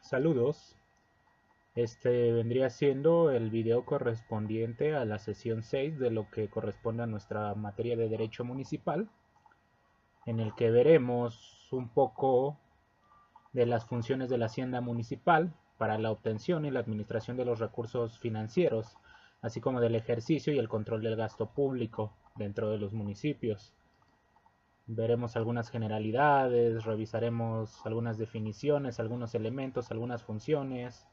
Saludos. Este vendría siendo el video correspondiente a la sesión 6 de lo que corresponde a nuestra materia de Derecho Municipal, en el que veremos un poco de las funciones de la Hacienda Municipal para la obtención y la administración de los recursos financieros, así como del ejercicio y el control del gasto público dentro de los municipios. Veremos algunas generalidades, revisaremos algunas definiciones, algunos elementos, algunas funciones.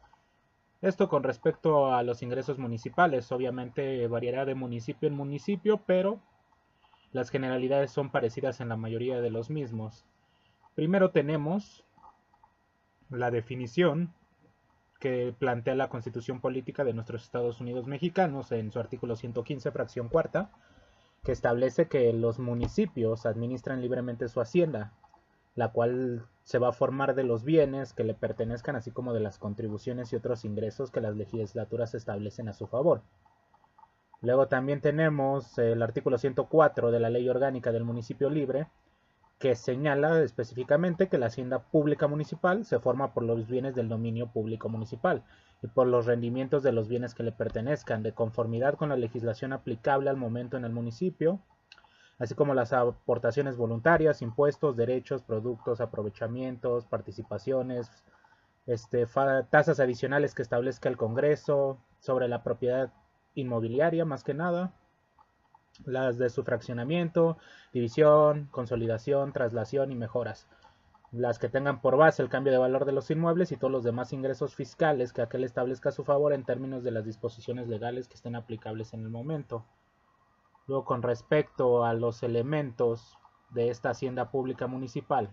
Esto con respecto a los ingresos municipales, obviamente variará de municipio en municipio, pero las generalidades son parecidas en la mayoría de los mismos. Primero tenemos la definición que plantea la Constitución Política de nuestros Estados Unidos Mexicanos en su artículo 115, fracción cuarta, que establece que los municipios administran libremente su hacienda, la cual se va a formar de los bienes que le pertenezcan, así como de las contribuciones y otros ingresos que las legislaturas establecen a su favor. Luego también tenemos el artículo 104 de la Ley Orgánica del Municipio Libre, que señala específicamente que la hacienda pública municipal se forma por los bienes del dominio público municipal y por los rendimientos de los bienes que le pertenezcan, de conformidad con la legislación aplicable al momento en el municipio, así como las aportaciones voluntarias, impuestos, derechos, productos, aprovechamientos, participaciones, tasas adicionales que establezca el Congreso sobre la propiedad inmobiliaria, más que nada, las de su fraccionamiento, división, consolidación, traslación y mejoras, las que tengan por base el cambio de valor de los inmuebles y todos los demás ingresos fiscales que aquel establezca a su favor en términos de las disposiciones legales que estén aplicables en el momento. Luego, con respecto a los elementos de esta hacienda pública municipal,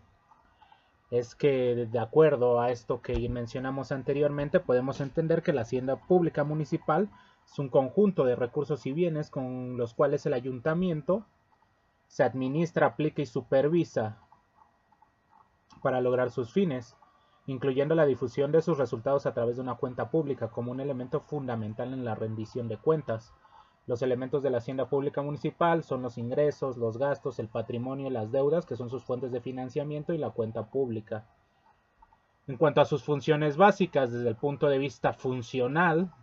es que de acuerdo a esto que mencionamos anteriormente, podemos entender que la hacienda pública municipal es un conjunto de recursos y bienes con los cuales el ayuntamiento se administra, aplica y supervisa para lograr sus fines, incluyendo la difusión de sus resultados a través de una cuenta pública como un elemento fundamental en la rendición de cuentas. Los elementos de la hacienda pública municipal son los ingresos, los gastos, el patrimonio y las deudas, que son sus fuentes de financiamiento, y la cuenta pública. En cuanto a sus funciones básicas, desde el punto de vista funcional,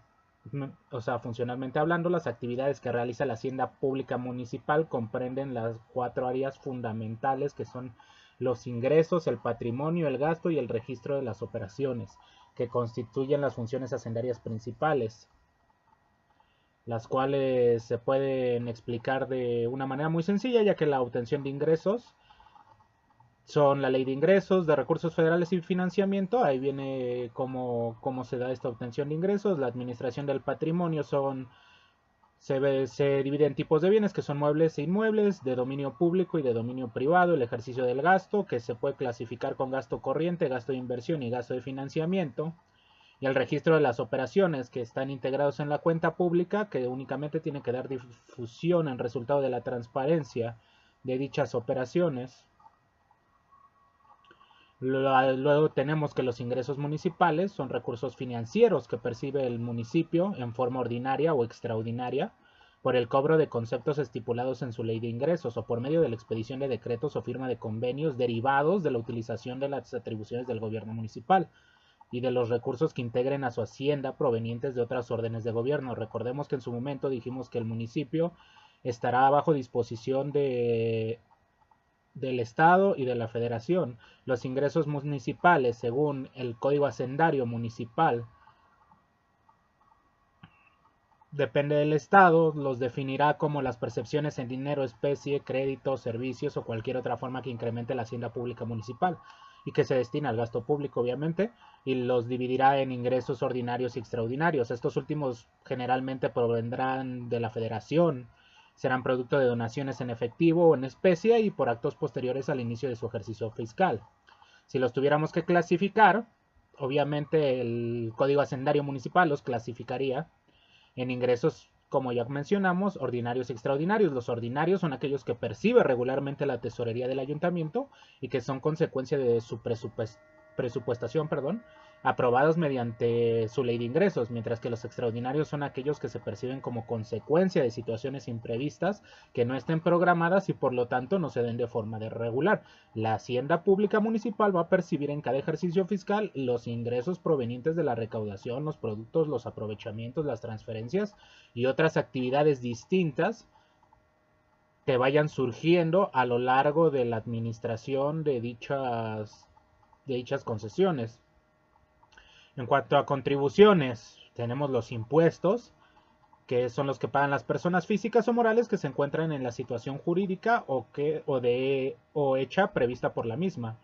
o sea, funcionalmente hablando, las actividades que realiza la hacienda pública municipal comprenden las 4 áreas fundamentales, que son los ingresos, el patrimonio, el gasto y el registro de las operaciones, que constituyen las funciones hacendarias principales, las cuales se pueden explicar de una manera muy sencilla, ya que la obtención de ingresos son la ley de ingresos, de recursos federales y financiamiento. Ahí viene cómo se da esta obtención de ingresos. La administración del patrimonio se divide en tipos de bienes, que son muebles e inmuebles, de dominio público y de dominio privado. El ejercicio del gasto, que se puede clasificar con gasto corriente, gasto de inversión y gasto de financiamiento. Y el registro de las operaciones, que están integrados en la cuenta pública, que únicamente tiene que dar difusión en resultado de la transparencia de dichas operaciones. Luego tenemos que los ingresos municipales son recursos financieros que percibe el municipio en forma ordinaria o extraordinaria por el cobro de conceptos estipulados en su ley de ingresos o por medio de la expedición de decretos o firma de convenios derivados de la utilización de las atribuciones del gobierno municipal y de los recursos que integren a su hacienda provenientes de otras órdenes de gobierno. Recordemos que en su momento dijimos que el municipio estará bajo disposición del Estado y de la Federación. Los ingresos municipales, según el Código Hacendario Municipal, depende del Estado, los definirá como las percepciones en dinero, especie, crédito, servicios o cualquier otra forma que incremente la hacienda pública municipal y que se destina al gasto público, obviamente, y los dividirá en ingresos ordinarios y extraordinarios. Estos últimos generalmente provendrán de la Federación, serán producto de donaciones en efectivo o en especie y por actos posteriores al inicio de su ejercicio fiscal. Si los tuviéramos que clasificar, obviamente el Código Hacendario Municipal los clasificaría en ingresos, como ya mencionamos, ordinarios y extraordinarios. Los ordinarios son aquellos que percibe regularmente la tesorería del ayuntamiento y que son consecuencia de su presupuestación, perdón, aprobados mediante su ley de ingresos, mientras que los extraordinarios son aquellos que se perciben como consecuencia de situaciones imprevistas que no estén programadas y por lo tanto no se den de forma regular. La hacienda pública municipal va a percibir en cada ejercicio fiscal los ingresos provenientes de la recaudación, los productos, los aprovechamientos, las transferencias y otras actividades distintas que vayan surgiendo a lo largo de la administración de dichas concesiones. En cuanto a contribuciones, tenemos los impuestos, que son los que pagan las personas físicas o morales que se encuentran en la situación jurídica o hecha prevista por la misma.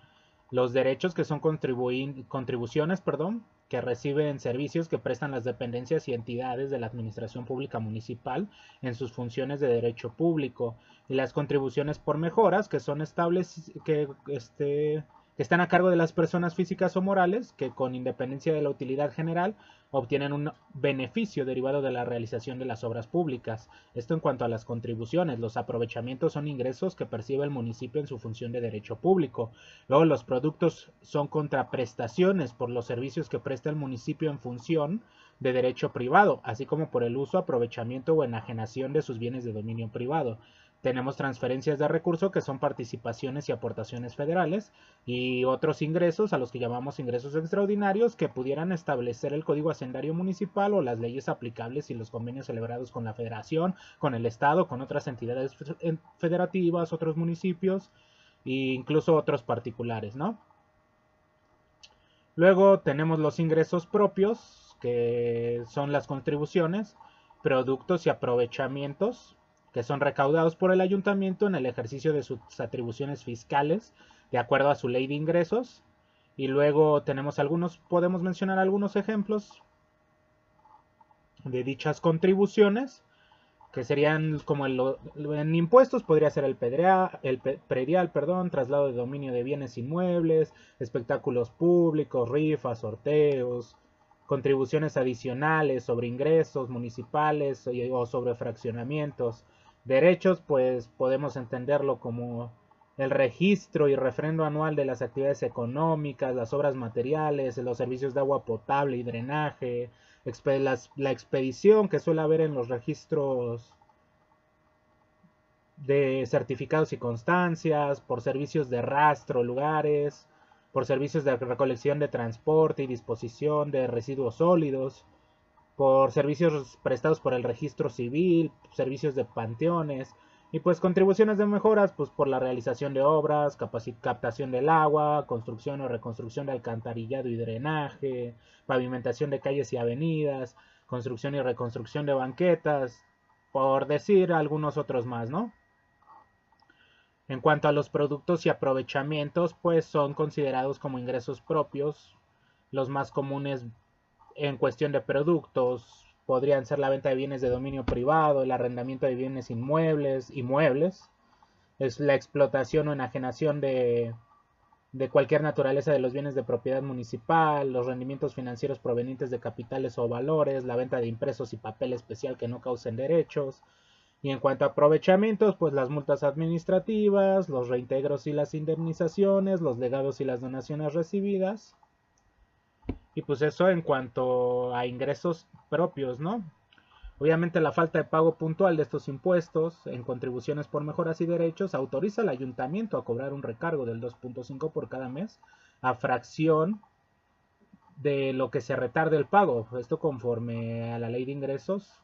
Los derechos, que son contribuciones, que reciben servicios que prestan las dependencias y entidades de la administración pública municipal en sus funciones de derecho público. Y las contribuciones por mejoras, que son que están a cargo de las personas físicas o morales que, con independencia de la utilidad general, obtienen un beneficio derivado de la realización de las obras públicas. Esto en cuanto a las contribuciones. Los aprovechamientos son ingresos que percibe el municipio en su función de derecho público. Luego, los productos son contraprestaciones por los servicios que presta el municipio en función de derecho privado, así como por el uso, aprovechamiento o enajenación de sus bienes de dominio privado. Tenemos transferencias de recursos, que son participaciones y aportaciones federales, y otros ingresos a los que llamamos ingresos extraordinarios, que pudieran establecer el Código Hacendario Municipal o las leyes aplicables y los convenios celebrados con la Federación, con el Estado, con otras entidades federativas, otros municipios e incluso otros particulares, ¿no? Luego tenemos los ingresos propios, que son las contribuciones, productos y aprovechamientos que son recaudados por el ayuntamiento en el ejercicio de sus atribuciones fiscales de acuerdo a su ley de ingresos. Y luego podemos mencionar algunos ejemplos de dichas contribuciones, que serían como en impuestos podría ser el predial, traslado de dominio de bienes inmuebles, espectáculos públicos, rifas, sorteos, contribuciones adicionales sobre ingresos municipales o sobre fraccionamientos. Derechos, pues podemos entenderlo como el registro y refrendo anual de las actividades económicas, las obras materiales, los servicios de agua potable y drenaje, la expedición que suele haber en los registros de certificados y constancias, por servicios de rastro, lugares, por servicios de recolección de transporte y disposición de residuos sólidos, por servicios prestados por el registro civil, servicios de panteones, y pues contribuciones de mejoras, pues por la realización de obras, captación del agua, construcción o reconstrucción de alcantarillado y drenaje, pavimentación de calles y avenidas, construcción y reconstrucción de banquetas, por decir algunos otros más, ¿no? En cuanto a los productos y aprovechamientos, pues son considerados como ingresos propios. Los más comunes en cuestión de productos podrían ser la venta de bienes de dominio privado, el arrendamiento de bienes inmuebles, es la explotación o enajenación de cualquier naturaleza de los bienes de propiedad municipal, los rendimientos financieros provenientes de capitales o valores, la venta de impresos y papel especial que no causen derechos. Y en cuanto a aprovechamientos, pues las multas administrativas, los reintegros y las indemnizaciones, los legados y las donaciones recibidas. Y pues eso en cuanto a ingresos propios, ¿no? Obviamente la falta de pago puntual de estos impuestos en contribuciones por mejoras y derechos autoriza al ayuntamiento a cobrar un recargo del 2.5 por cada mes a fracción de lo que se retarde el pago. Esto conforme a la ley de ingresos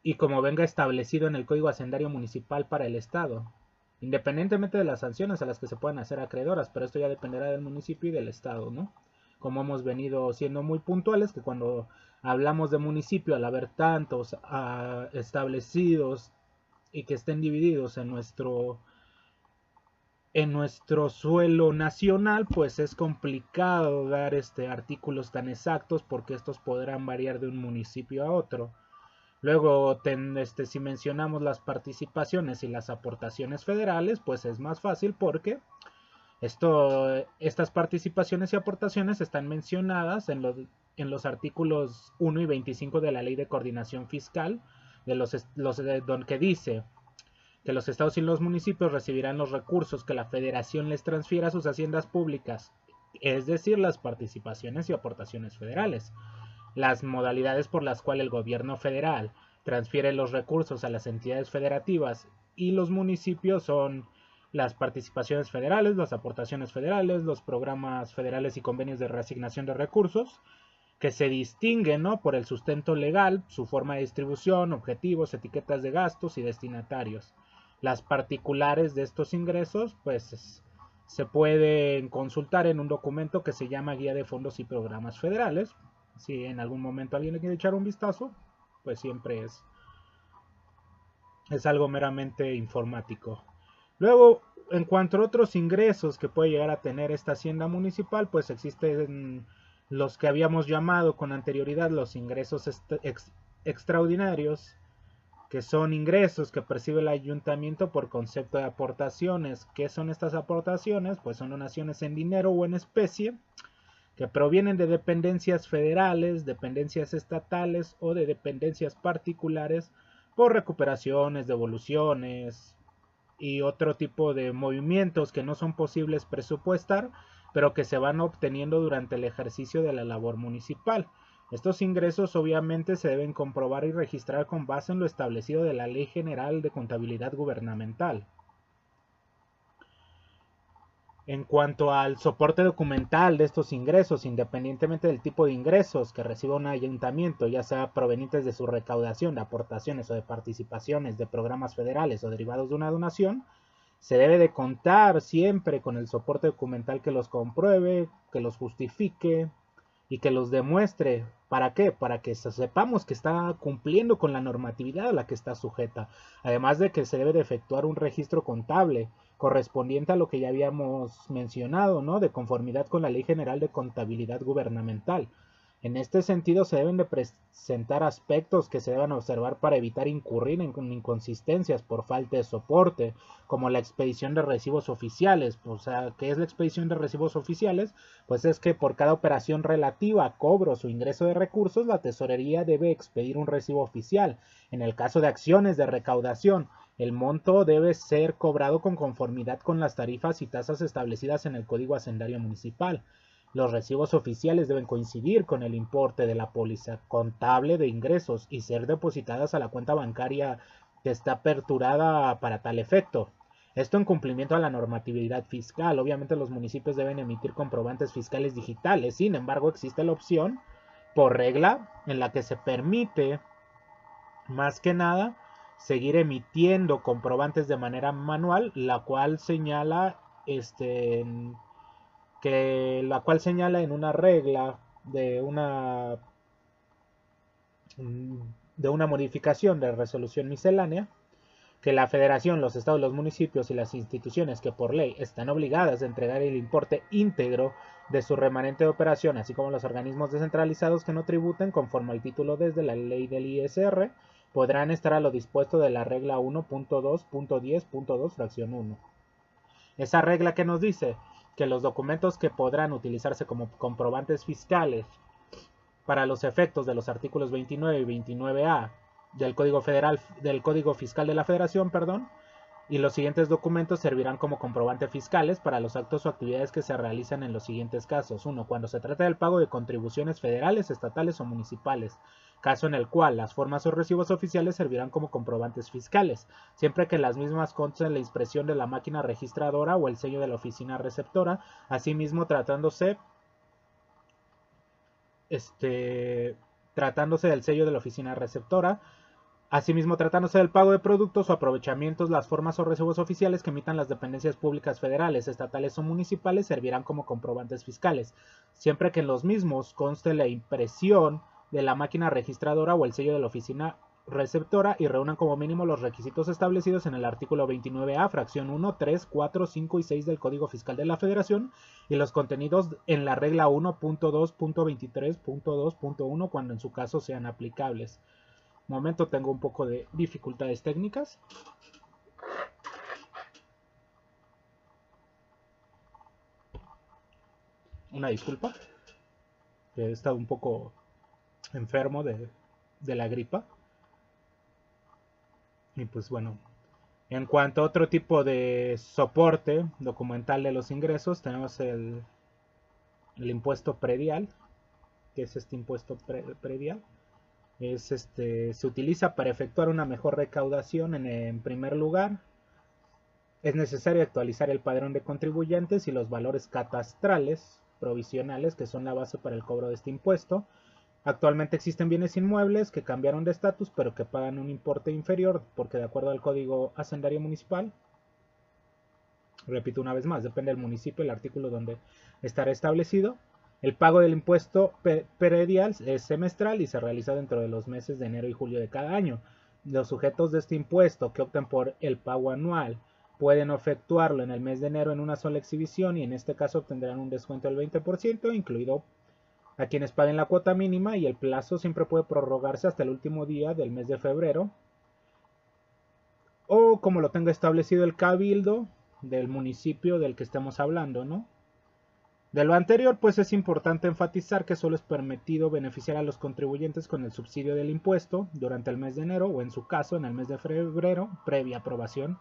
y como venga establecido en el Código Hacendario Municipal para el Estado, independientemente de las sanciones a las que se puedan hacer acreedoras, pero esto ya dependerá del municipio y del Estado, ¿no? Como hemos venido siendo muy puntuales, que cuando hablamos de municipio, al haber tantos establecidos y que estén divididos en nuestro suelo nacional, pues es complicado dar artículos tan exactos porque estos podrán variar de un municipio a otro. Luego, si mencionamos las participaciones y las aportaciones federales, pues es más fácil porque estas participaciones y aportaciones están mencionadas en los artículos 1 y 25 de la Ley de Coordinación Fiscal, que dice: que los estados y los municipios recibirán los recursos que la federación les transfiera a sus haciendas públicas, es decir, las participaciones y aportaciones federales. Las modalidades por las cuales el gobierno federal transfiere los recursos a las entidades federativas y los municipios son las participaciones federales, las aportaciones federales, los programas federales y convenios de reasignación de recursos, que se distinguen, ¿no?, por el sustento legal, su forma de distribución, objetivos, etiquetas de gastos y destinatarios. Las particulares de estos ingresos, pues se pueden consultar en un documento que se llama Guía de Fondos y Programas Federales. Si en algún momento alguien le quiere echar un vistazo, pues siempre es algo meramente informático. Luego, en cuanto a otros ingresos que puede llegar a tener esta hacienda municipal, pues existen los que habíamos llamado con anterioridad los ingresos extraordinarios, que son ingresos que percibe el ayuntamiento por concepto de aportaciones. ¿Qué son estas aportaciones? Pues son donaciones en dinero o en especie que provienen de dependencias federales, dependencias estatales o de dependencias particulares por recuperaciones, devoluciones y otro tipo de movimientos que no son posibles presupuestar, pero que se van obteniendo durante el ejercicio de la labor municipal. Estos ingresos obviamente se deben comprobar y registrar con base en lo establecido de la Ley General de Contabilidad Gubernamental. En cuanto al soporte documental de estos ingresos, independientemente del tipo de ingresos que reciba un ayuntamiento, ya sea provenientes de su recaudación, de aportaciones o de participaciones de programas federales o derivados de una donación, se debe de contar siempre con el soporte documental que los compruebe, que los justifique y que los demuestre. ¿Para qué? Para que sepamos que está cumpliendo con la normatividad a la que está sujeta. Además de que se debe de efectuar un registro contable correspondiente a lo que ya habíamos mencionado, ¿no?, de conformidad con la Ley General de Contabilidad Gubernamental. En este sentido, se deben de presentar aspectos que se deban observar para evitar incurrir en inconsistencias por falta de soporte, como la expedición de recibos oficiales. O sea, ¿qué es la expedición de recibos oficiales? Pues es que por cada operación relativa a cobros o ingreso de recursos, la tesorería debe expedir un recibo oficial. En el caso de acciones de recaudación, el monto debe ser cobrado con conformidad con las tarifas y tasas establecidas en el Código Hacendario Municipal. Los recibos oficiales deben coincidir con el importe de la póliza contable de ingresos y ser depositadas a la cuenta bancaria que está aperturada para tal efecto. Esto en cumplimiento a la normatividad fiscal. Obviamente los municipios deben emitir comprobantes fiscales digitales. Sin embargo, existe la opción, por regla, en la que se permite, más que nada, seguir emitiendo comprobantes de manera manual, la cual señala en una regla de una modificación de resolución miscelánea, que la Federación, los estados, los municipios y las instituciones que por ley están obligadas a entregar el importe íntegro de su remanente de operación, así como los organismos descentralizados que no tributen conforme al título desde la ley del ISR, podrán estar a lo dispuesto de la regla 1.2.10.2 fracción 1. Esa regla que nos dice que los documentos que podrán utilizarse como comprobantes fiscales para los efectos de los artículos 29 y 29A del Código Fiscal de la Federación, y los siguientes documentos servirán como comprobantes fiscales para los actos o actividades que se realizan en los siguientes casos. 1. Cuando se trata del pago de contribuciones federales, estatales o municipales, caso en el cual las formas o recibos oficiales servirán como comprobantes fiscales, siempre que las mismas consten la impresión de la máquina registradora o el sello de la oficina receptora, asimismo tratándose del sello de la oficina receptora. Asimismo, tratándose del pago de productos o aprovechamientos, las formas o recibos oficiales que emitan las dependencias públicas federales, estatales o municipales servirán como comprobantes fiscales, siempre que en los mismos conste la impresión de la máquina registradora o el sello de la oficina receptora y reúnan como mínimo los requisitos establecidos en el artículo 29A, fracción 1, 3, 4, 5 y 6 del Código Fiscal de la Federación y los contenidos en la regla 1.2.23.2.1 cuando en su caso sean aplicables. Momento, tengo un poco de dificultades técnicas. Una disculpa. He estado un poco enfermo de la gripa. Y pues bueno, En cuanto a otro tipo de soporte documental de los ingresos, tenemos el impuesto predial, que es este impuesto predial. Se utiliza para efectuar una mejor recaudación. En primer lugar, es necesario actualizar el padrón de contribuyentes y los valores catastrales provisionales, que son la base para el cobro de este impuesto. Actualmente existen bienes inmuebles que cambiaron de estatus, pero que pagan un importe inferior, porque de acuerdo al Código Hacendario Municipal, repito una vez más, depende del municipio el artículo donde estará establecido, el pago del impuesto predial es semestral y se realiza dentro de los meses de enero y julio de cada año. Los sujetos de este impuesto que opten por el pago anual pueden efectuarlo en el mes de enero en una sola exhibición, y en este caso obtendrán un descuento del 20%, incluido a quienes paguen la cuota mínima, y el plazo siempre puede prorrogarse hasta el último día del mes de febrero, o como lo tenga establecido el cabildo del municipio del que estemos hablando, ¿no? De lo anterior, pues es importante enfatizar que solo es permitido beneficiar a los contribuyentes con el subsidio del impuesto durante el mes de enero, o en su caso en el mes de febrero, previa aprobación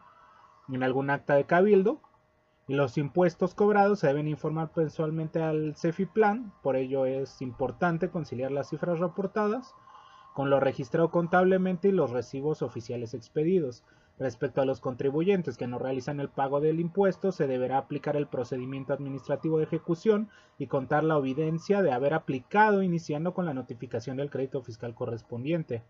en algún acta de cabildo. Y los impuestos cobrados se deben informar mensualmente al CEFIPLAN. Por ello es importante conciliar las cifras reportadas con lo registrado contablemente y los recibos oficiales expedidos. Respecto a los contribuyentes que no realizan el pago del impuesto, se deberá aplicar el procedimiento administrativo de ejecución y contar la evidencia de haber aplicado, iniciando con la notificación del crédito fiscal correspondiente.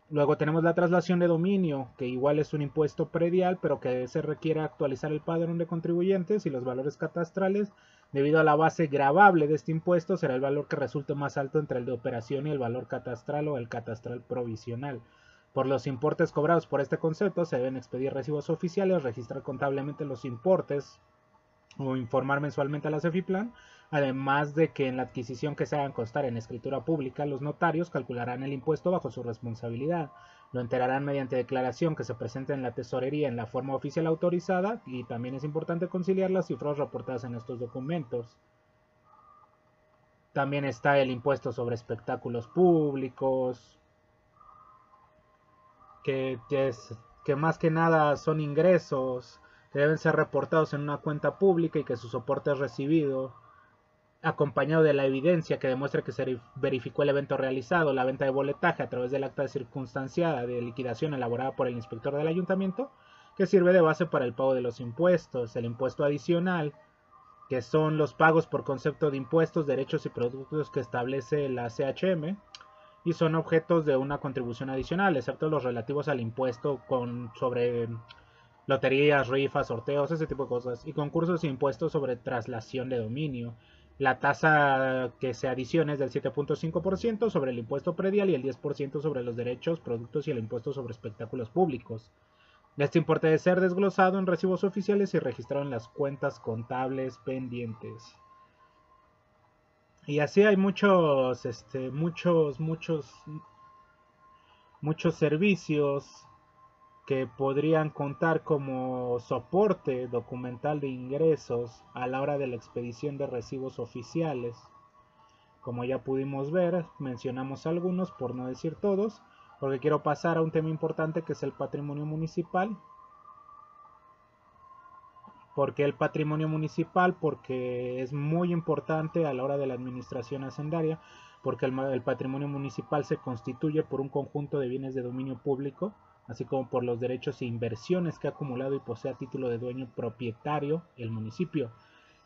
Luego tenemos la traslación de dominio, que igual es un impuesto predial, pero que se requiere actualizar el padrón de contribuyentes y los valores catastrales. Debido a la base gravable de este impuesto, será el valor que resulte más alto entre el de operación y el valor catastral o el catastral provisional. Por los importes cobrados por este concepto, se deben expedir recibos oficiales, registrar contablemente los importes o informar mensualmente a la CEFIPLAN, además de que en la adquisición que se hagan constar en escritura pública, los notarios calcularán el impuesto bajo su responsabilidad. Lo enterarán mediante declaración que se presente en la tesorería en la forma oficial autorizada, y también es importante conciliar las cifras reportadas en estos documentos. También está el impuesto sobre espectáculos públicos, que más que nada son ingresos que deben ser reportados en una cuenta pública y que su soporte es recibido acompañado de la evidencia que demuestre que se verificó el evento realizado, la venta de boletaje a través del acta circunstanciada de liquidación elaborada por el inspector del ayuntamiento, que sirve de base para el pago de los impuestos. El impuesto adicional, que son los pagos por concepto de impuestos, derechos y productos que establece la CHM, y son objetos de una contribución adicional, excepto los relativos al impuesto sobre loterías, rifas, sorteos, ese tipo de cosas, y concursos e impuestos sobre traslación de dominio. La tasa que se adiciona es del 7.5% sobre el impuesto predial y el 10% sobre los derechos, productos y el impuesto sobre espectáculos públicos. Este importe debe ser desglosado en recibos oficiales y registrado en las cuentas contables pendientes. Y así hay muchos servicios que podrían contar como soporte documental de ingresos a la hora de la expedición de recibos oficiales. Como ya pudimos ver, mencionamos algunos, por no decir todos, porque quiero pasar a un tema importante, que es el patrimonio municipal. ¿Por qué el patrimonio municipal? Porque es muy importante a la hora de la administración hacendaria, porque el patrimonio municipal se constituye por un conjunto de bienes de dominio público, así como por los derechos e inversiones que ha acumulado y posee a título de dueño propietario el municipio.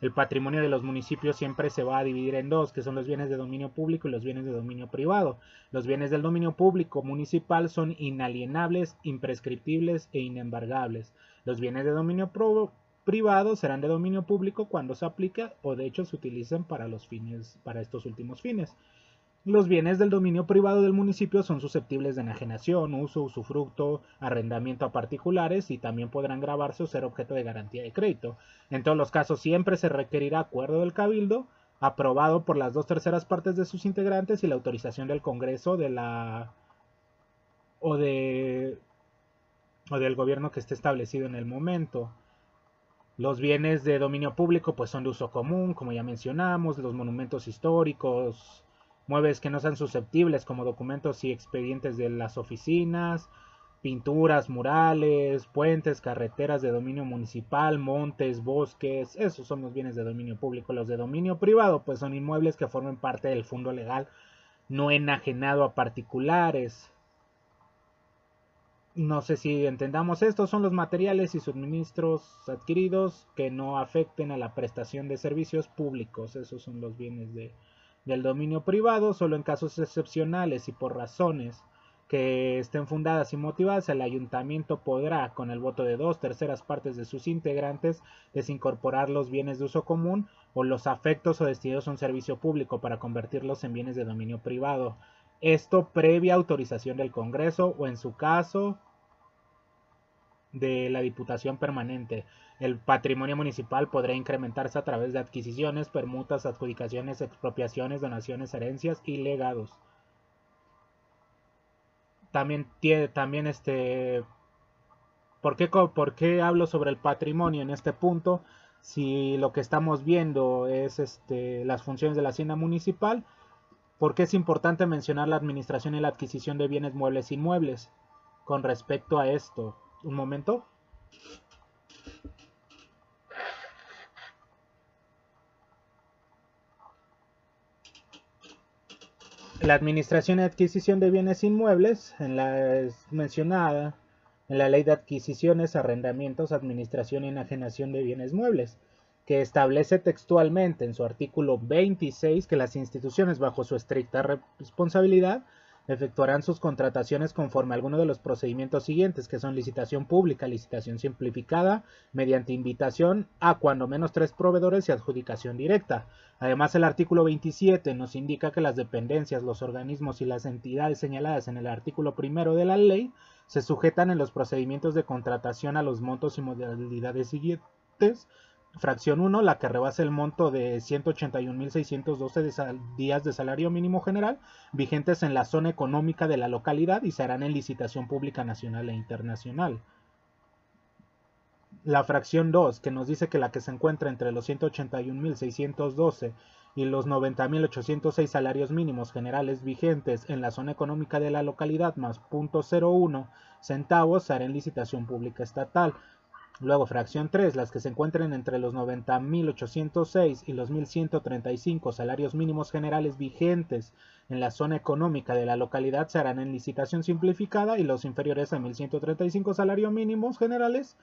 El patrimonio de los municipios siempre se va a dividir en dos, que son los bienes de dominio público y los bienes de dominio privado. Los bienes del dominio público municipal son inalienables, imprescriptibles e inembargables. Los bienes de dominio privado serán de dominio público cuando se aplique o de hecho se utilicen para estos últimos fines. Los bienes del dominio privado del municipio son susceptibles de enajenación, uso, usufructo, arrendamiento a particulares, y también podrán gravarse o ser objeto de garantía de crédito. En todos los casos siempre se requerirá acuerdo del cabildo, aprobado por las 2/3 partes de sus integrantes, y la autorización del Congreso o del gobierno que esté establecido en el momento. Los bienes de dominio público pues son de uso común, como ya mencionamos, los monumentos históricos, muebles que no sean susceptibles como documentos y expedientes de las oficinas, pinturas, murales, puentes, carreteras de dominio municipal, montes, bosques, esos son los bienes de dominio público. Los de dominio privado pues son inmuebles que formen parte del fondo legal no enajenado a particulares. No sé si entendamos esto, son los materiales y suministros adquiridos que no afecten a la prestación de servicios públicos. Esos son los bienes del dominio privado. Solo en casos excepcionales y por razones que estén fundadas y motivadas, el ayuntamiento podrá, con el voto de 2/3 de sus integrantes, desincorporar los bienes de uso común o los afectos o destinados a un servicio público para convertirlos en bienes de dominio privado. Esto previa autorización del Congreso o, en su caso, de la Diputación Permanente. El patrimonio municipal podrá incrementarse a través de adquisiciones, permutas, adjudicaciones, expropiaciones, donaciones, herencias y legados. También ¿por qué hablo sobre el patrimonio en este punto? Si lo que estamos viendo es las funciones de la hacienda municipal, ¿por qué es importante mencionar la administración y la adquisición de bienes muebles e inmuebles? Con respecto a esto, un momento. La administración y adquisición de bienes inmuebles, es mencionada en la Ley de Adquisiciones, Arrendamientos, Administración y Enajenación de Bienes Muebles, que establece textualmente en su artículo 26 que las instituciones, bajo su estricta responsabilidad, efectuarán sus contrataciones conforme a alguno de los procedimientos siguientes, que son licitación pública, licitación simplificada, mediante invitación a cuando menos 3 proveedores y adjudicación directa. Además, el artículo 27 nos indica que las dependencias, los organismos y las entidades señaladas en el artículo primero de la ley se sujetan en los procedimientos de contratación a los montos y modalidades siguientes. Fracción 1, la que rebase el monto de 181.612 días de salario mínimo general vigentes en la zona económica de la localidad y se harán en licitación pública nacional e internacional. La fracción 2, que nos dice que la que se encuentra entre los 181.612 y los 90.806 salarios mínimos generales vigentes en la zona económica de la localidad más .01 centavos se hará en licitación pública estatal. Luego, fracción 3, las que se encuentren entre los 90.806 y los 1.135 salarios mínimos generales vigentes en la zona económica de la localidad se harán en licitación simplificada y los inferiores a 1.135 salarios mínimos generales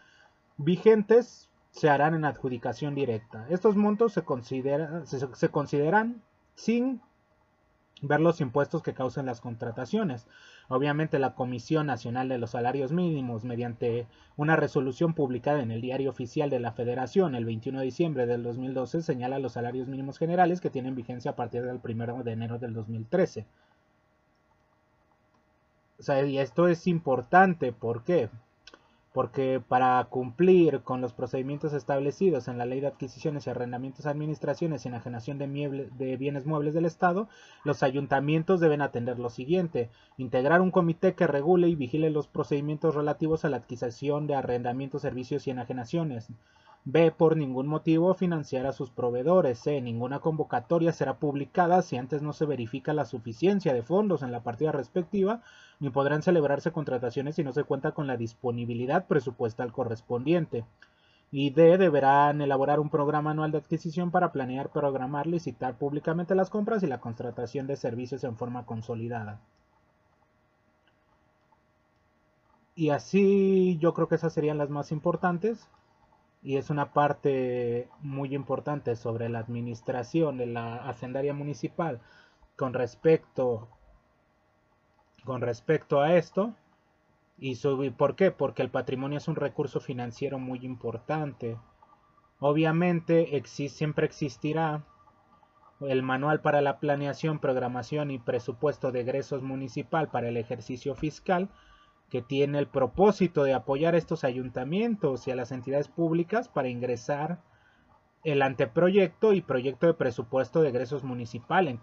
vigentes se harán en adjudicación directa. Estos montos se consideran sin ver los impuestos que causen las contrataciones. Obviamente la Comisión Nacional de los Salarios Mínimos, mediante una resolución publicada en el Diario Oficial de la Federación el 21 de diciembre del 2012, señala los salarios mínimos generales que tienen vigencia a partir del 1 de enero del 2013. O sea, y esto es importante, ¿por qué? Porque para cumplir con los procedimientos establecidos en la Ley de Adquisiciones y Arrendamientos, Administraciones y Enajenación de Bienes Muebles del Estado, los ayuntamientos deben atender lo siguiente: integrar un comité que regule y vigile los procedimientos relativos a la adquisición de arrendamientos, servicios y enajenaciones. B. Por ningún motivo financiar a sus proveedores. C. Ninguna convocatoria será publicada si antes no se verifica la suficiencia de fondos en la partida respectiva, ni podrán celebrarse contrataciones si no se cuenta con la disponibilidad presupuestal correspondiente. Y D. Deberán elaborar un programa anual de adquisición para planear, programar, licitar públicamente las compras y la contratación de servicios en forma consolidada. Y así yo creo que esas serían las más importantes. Y es una parte muy importante sobre la administración de la hacendaria municipal con respecto a esto. ¿Por qué? Porque el patrimonio es un recurso financiero muy importante. Obviamente siempre existirá el manual para la planeación, programación y presupuesto de egresos municipal para el ejercicio fiscal, que tiene el propósito de apoyar a estos ayuntamientos y a las entidades públicas para ingresar el anteproyecto y proyecto de presupuesto de egresos municipal en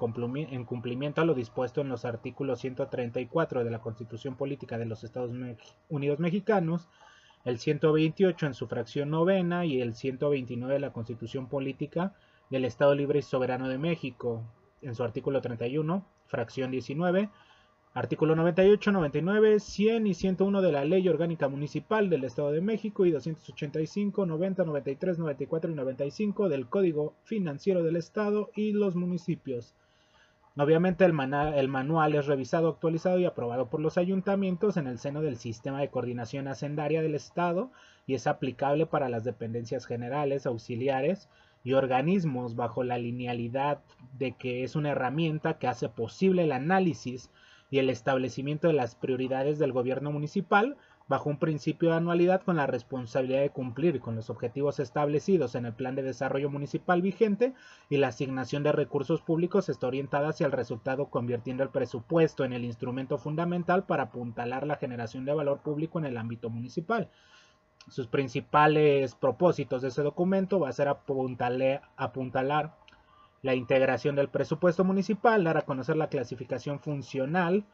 cumplimiento a lo dispuesto en los artículos 134 de la Constitución Política de los Estados Unidos Mexicanos, el 128 en su fracción novena y el 129 de la Constitución Política del Estado Libre y Soberano de México en su artículo 31, fracción 19, Artículo 98, 99, 100 y 101 de la Ley Orgánica Municipal del Estado de México y 285, 90, 93, 94 y 95 del Código Financiero del Estado y los municipios. Obviamente el manual es revisado, actualizado y aprobado por los ayuntamientos en el seno del Sistema de Coordinación Hacendaria del Estado y es aplicable para las dependencias generales, auxiliares y organismos bajo la linealidad de que es una herramienta que hace posible el análisis y el establecimiento de las prioridades del gobierno municipal bajo un principio de anualidad con la responsabilidad de cumplir con los objetivos establecidos en el Plan de Desarrollo Municipal vigente y la asignación de recursos públicos está orientada hacia el resultado, convirtiendo el presupuesto en el instrumento fundamental para apuntalar la generación de valor público en el ámbito municipal. Sus principales propósitos de ese documento va a ser apuntalar la integración del presupuesto municipal, dar a conocer la clasificación funcional,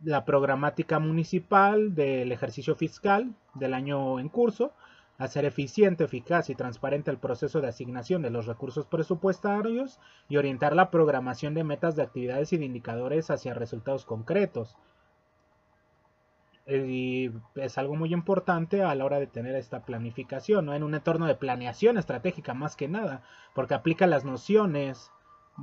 la programática municipal del ejercicio fiscal del año en curso, hacer eficiente, eficaz y transparente el proceso de asignación de los recursos presupuestarios y orientar la programación de metas de actividades y de indicadores hacia resultados concretos. Y es algo muy importante a la hora de tener esta planificación, ¿no? En un entorno de planeación estratégica más que nada, porque aplica las nociones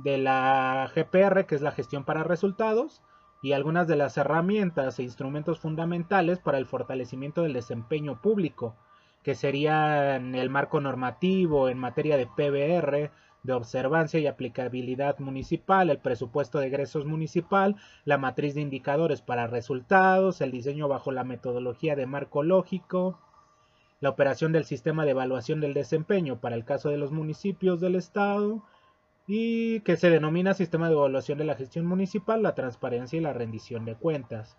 de la GPR, que es la gestión para resultados, y algunas de las herramientas e instrumentos fundamentales para el fortalecimiento del desempeño público, que serían el marco normativo en materia de PBR, de observancia y aplicabilidad municipal, el presupuesto de egresos municipal, la matriz de indicadores para resultados, el diseño bajo la metodología de marco lógico, la operación del sistema de evaluación del desempeño para el caso de los municipios del estado y que se denomina sistema de evaluación de la gestión municipal, la transparencia y la rendición de cuentas.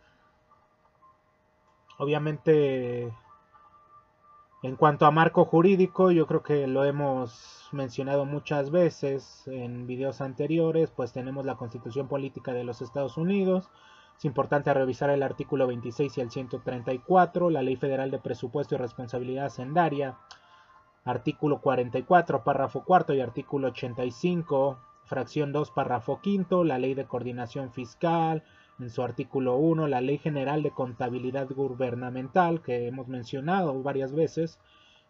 Obviamente, en cuanto a marco jurídico, yo creo que lo hemos mencionado muchas veces en videos anteriores, pues tenemos la Constitución Política de los Estados Unidos. Es importante revisar el artículo 26 y el 134, la Ley Federal de Presupuesto y Responsabilidad Hacendaria, artículo 44, párrafo cuarto y artículo 85, fracción 2, párrafo quinto, la Ley de Coordinación Fiscal, en su artículo 1, la Ley General de Contabilidad Gubernamental, que hemos mencionado varias veces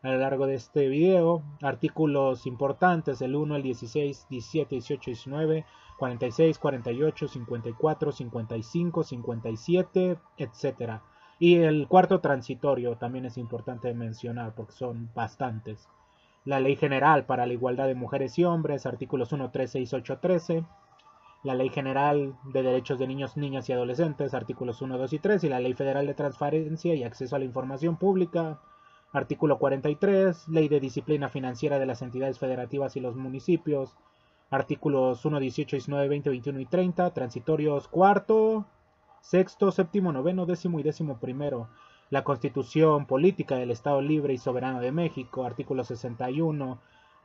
a lo largo de este video, artículos importantes, el 1, el 16, 17, 18, 19, 46, 48, 54, 55, 57, etc. Y el cuarto transitorio también es importante mencionar porque son bastantes. La Ley General para la Igualdad de Mujeres y Hombres, artículos 1, 3, 6, 8, 13. La Ley General de Derechos de Niños, Niñas y Adolescentes, artículos 1, 2 y 3, y la Ley Federal de Transparencia y Acceso a la Información Pública, artículo 43, Ley de Disciplina Financiera de las Entidades Federativas y los Municipios, artículos 1, 18, 19, 20, 21 y 30, transitorios cuarto, sexto, séptimo, noveno, décimo y décimo primero. La Constitución Política del Estado Libre y Soberano de México, artículo 61,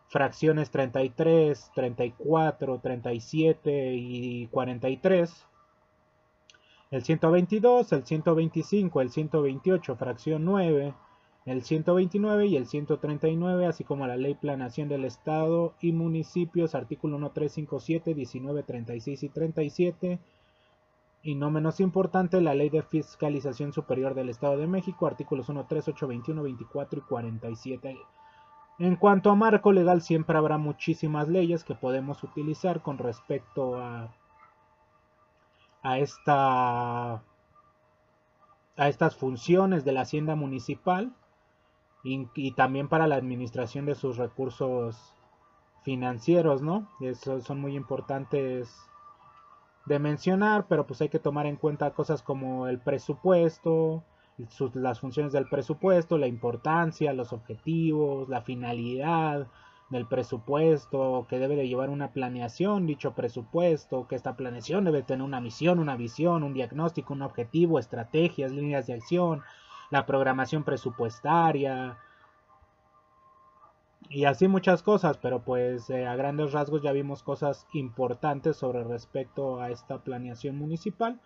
fracciones 33, 34, 37 y 43, el 122, el 125, el 128, fracción 9, el 129 y el 139, así como la Ley Planeación del Estado y Municipios, artículo 1, 3, 5, 7, 19, 36 y 37, y no menos importante, la Ley de Fiscalización Superior del Estado de México, artículos 1, 3, 8, 21, 24 y 47. En cuanto a marco legal, siempre habrá muchísimas leyes que podemos utilizar con respecto a estas funciones de la hacienda municipal y también para la administración de sus recursos financieros, ¿no? Esos son muy importantes de mencionar, pero pues hay que tomar en cuenta cosas como el presupuesto, las funciones del presupuesto, la importancia, los objetivos, la finalidad del presupuesto, que debe de llevar una planeación dicho presupuesto, que esta planeación debe tener una misión, una visión, un diagnóstico, un objetivo, estrategias, líneas de acción, la programación presupuestaria y así muchas cosas, pero pues a grandes rasgos ya vimos cosas importantes sobre respecto a esta planeación municipal.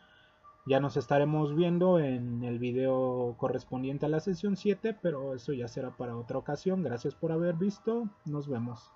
Ya nos estaremos viendo en el video correspondiente a la sesión 7, pero eso ya será para otra ocasión. Gracias por haber visto. Nos vemos.